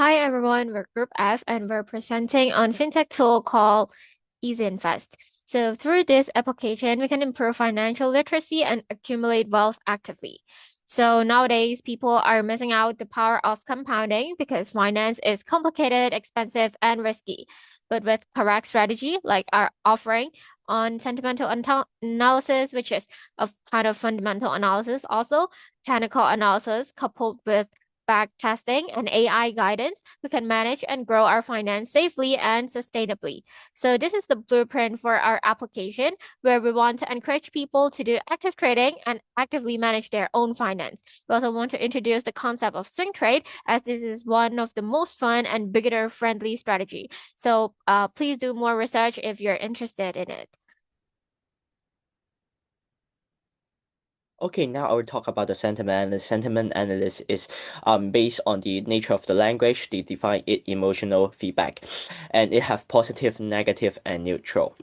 Hi everyone, we're Group F and we're presenting on fintech tool called Easy Invest. So through this application, we can improve financial literacy and accumulate wealth actively. So nowadays, people are missing out the power of compounding because finance is complicated, expensive, and risky. But with correct strategy, like our offering on sentimental analysis, which is a kind of fundamental analysis, also technical analysis coupled with back testing and AI guidance, we can manage and grow our finance safely and sustainably. So this is the blueprint for our application where we want to encourage people to do active trading and actively manage their own finance. We also want to introduce the concept of swing trade as this is one of the most fun and beginner friendly strategy. So please do more research if you're interested in it. Okay, now I will talk about the sentiment. The sentiment analysis is based on the nature of the language. They define it emotional feedback, and it have positive, negative, and neutral.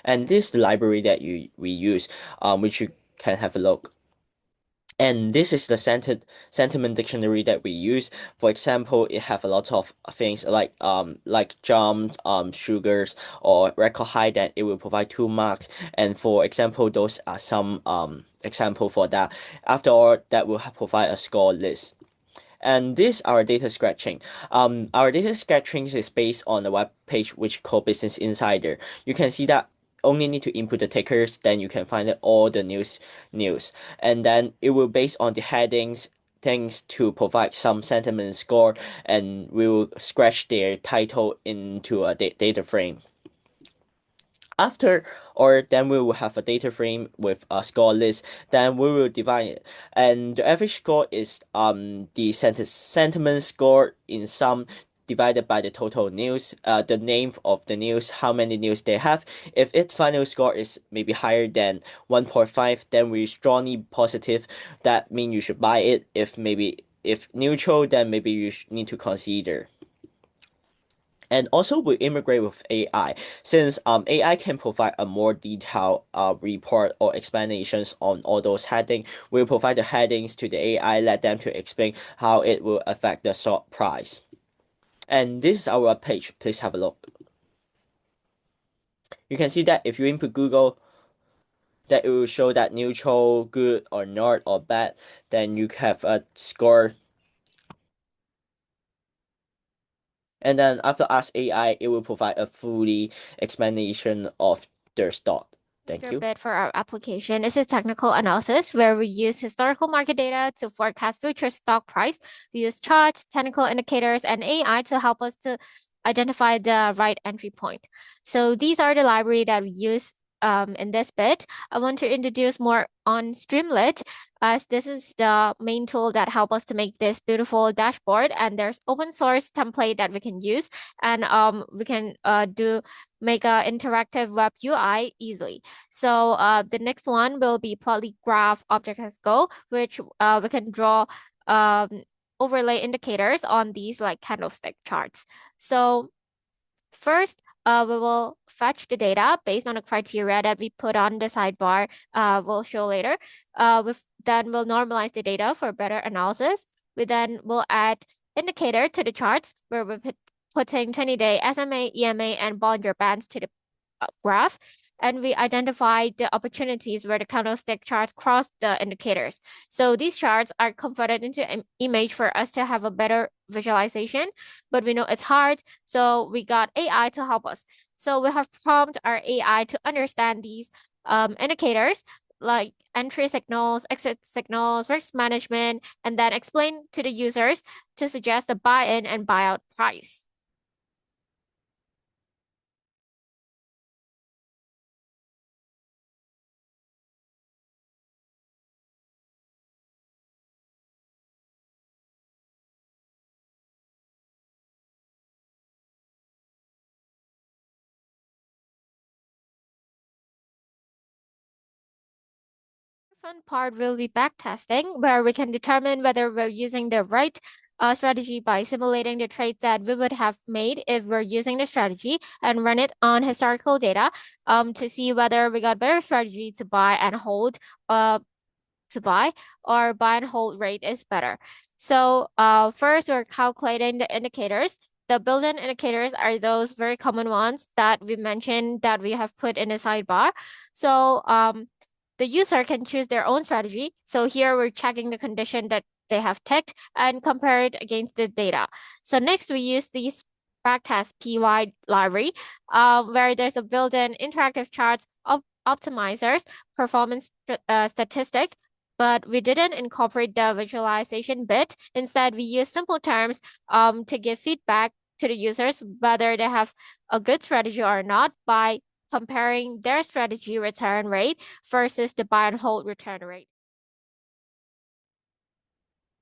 And this library that we use, which you can have a look. And this is the sentiment dictionary that we use. For example, it have a lot of things like jumps, sugars, or record high that it will provide 2 marks. And for example, those are some example for that. After all, that will provide a score list. And this our data scratching. Our data scratching is based on a web page which called Business Insider. You can see that only need to input the tickers, then you can find all the news, and then it will based on the headings things to provide some sentiment score, and we will scratch their title into a data frame. After or then we will have a data frame with a score list, then we will divide it, and the average score is the sentiment score in sum divided by the total news, the name of the news, how many news they have. If its final score is maybe higher than 1.5, then we strongly positive, that mean you should buy it. If neutral, then maybe you need to consider. And also we integrate with AI, since AI can provide a more detailed report or explanations on all those headings. We'll provide the headings to the AI, let them to explain how it will affect the stock price. And this is our page. Please have a look. You can see that if you input Google, that it will show that neutral, good or not or bad. Then you have a score. And then after Ask AI, it will provide a fully explanation of their stock. Thank Major you. bit for our application is a technical analysis where we use historical market data to forecast future stock price. We use charts, technical indicators, and AI to help us to identify the right entry point. So these are the library that we use in this bit. I want to introduce more on Streamlit as this is the main tool that help us to make this beautiful dashboard, and there's open source template that we can use, and we can do make a interactive web UI easily. So the next one will be Plotly Graph Object as Go, which we can draw um, overlay indicators on these like candlestick charts. So first, we will fetch the data based on the criteria that we put on the sidebar. We'll show later. Then we'll normalize the data for better analysis. We then will add indicator to the charts where we're putting 20-day SMA, EMA, and Bollinger Bands to the graph, and we identify the opportunities where the candlestick charts cross the indicators. So these charts are converted into an image for us to have a better visualization, but we know it's hard, so we got AI to help us. So we have prompt our AI to understand these indicators like entry signals, exit signals, risk management, and then explain to the users to suggest a buy-in and buy-out price. Fun part will be backtesting, where we can determine whether we're using the right strategy by simulating the trades that we would have made if we're using the strategy and run it on historical data to see whether we got better strategy to buy and hold uh, to buy or buy and hold rate is better. So first, we're calculating the indicators. The built-in indicators are those very common ones that we mentioned that we have put in the sidebar. So the user can choose their own strategy. So here we're checking the condition that they have ticked and compare it against the data. So next we use the backtest PY library, where there's a built-in interactive charts of optimizers, performance statistic, but we didn't incorporate the visualization bit. Instead, we use simple terms to give feedback to the users whether they have a good strategy or not by comparing their strategy return rate versus the buy and hold return rate.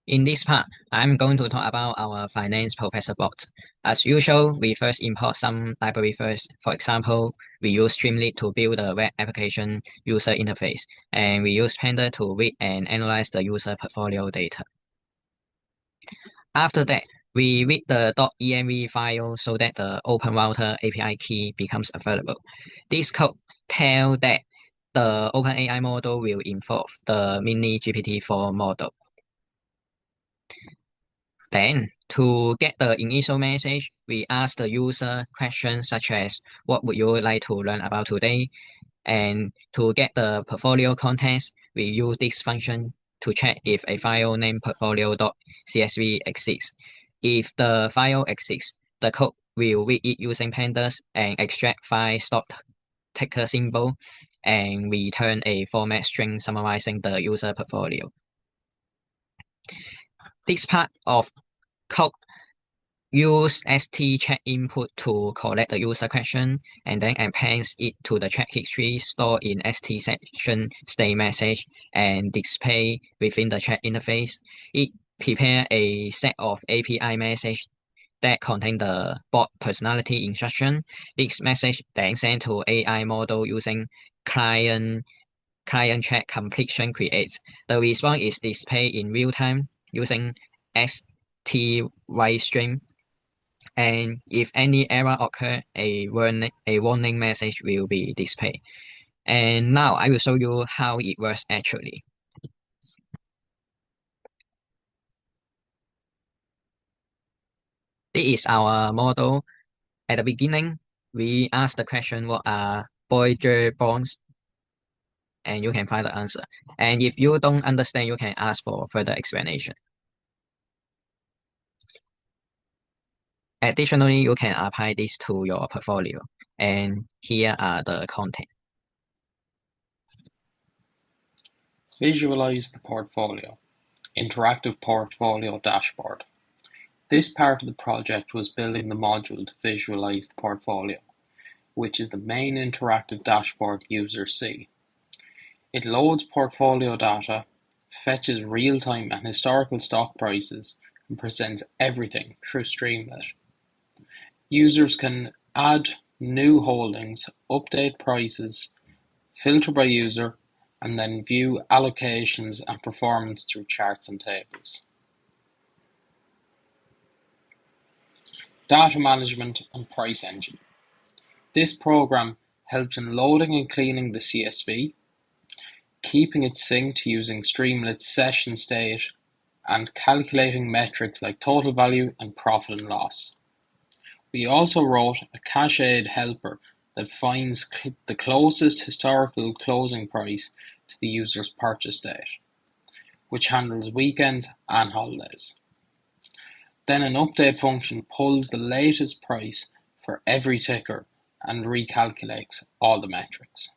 In this part, I'm going to talk about our finance professor bot. As usual, we first import some library first. For example, we use Streamlit to build a web application user interface, and we use Panda to read and analyze the user portfolio data. After that, we read the .env file so that the OpenRouter API key becomes available. This code tells that the OpenAI model will involve the Mini GPT-4 model. Then, to get the initial message, we ask the user questions such as, what would you like to learn about today? And to get the portfolio context, we use this function to check if a file named portfolio.csv exists. If the file exists, the code will read it using pandas and extract file stock ticker symbol and return a format string summarizing the user portfolio. This part of code use stcheck input to collect the user question and then appends it to the check history stored in stsection state message and display within the chat interface. It prepare a set of API message that contain the bot personality instruction. This message then sent to AI model using client check completion creates. The response is displayed in real time using stwritestream. And if any error occur, a warning message will be displayed. And now I will show you how it works actually. This is our model. At the beginning, we ask the question, what are Bollinger Bands? And you can find the answer. And if you don't understand, you can ask for further explanation. Additionally, you can apply this to your portfolio. And here are the content. Visualize the portfolio. Interactive portfolio dashboard. This part of the project was building the module to visualize the portfolio, which is the main interactive dashboard users see. It loads portfolio data, fetches real-time and historical stock prices, and presents everything through Streamlit. Users can add new holdings, update prices, filter by user, and then view allocations and performance through charts and tables. Data management and price engine. This program helps in loading and cleaning the CSV, keeping it synced using Streamlit's session state, and calculating metrics like total value and profit and loss. We also wrote a cached helper that finds the closest historical closing price to the user's purchase date, which handles weekends and holidays. Then an update function pulls the latest price for every ticker and recalculates all the metrics.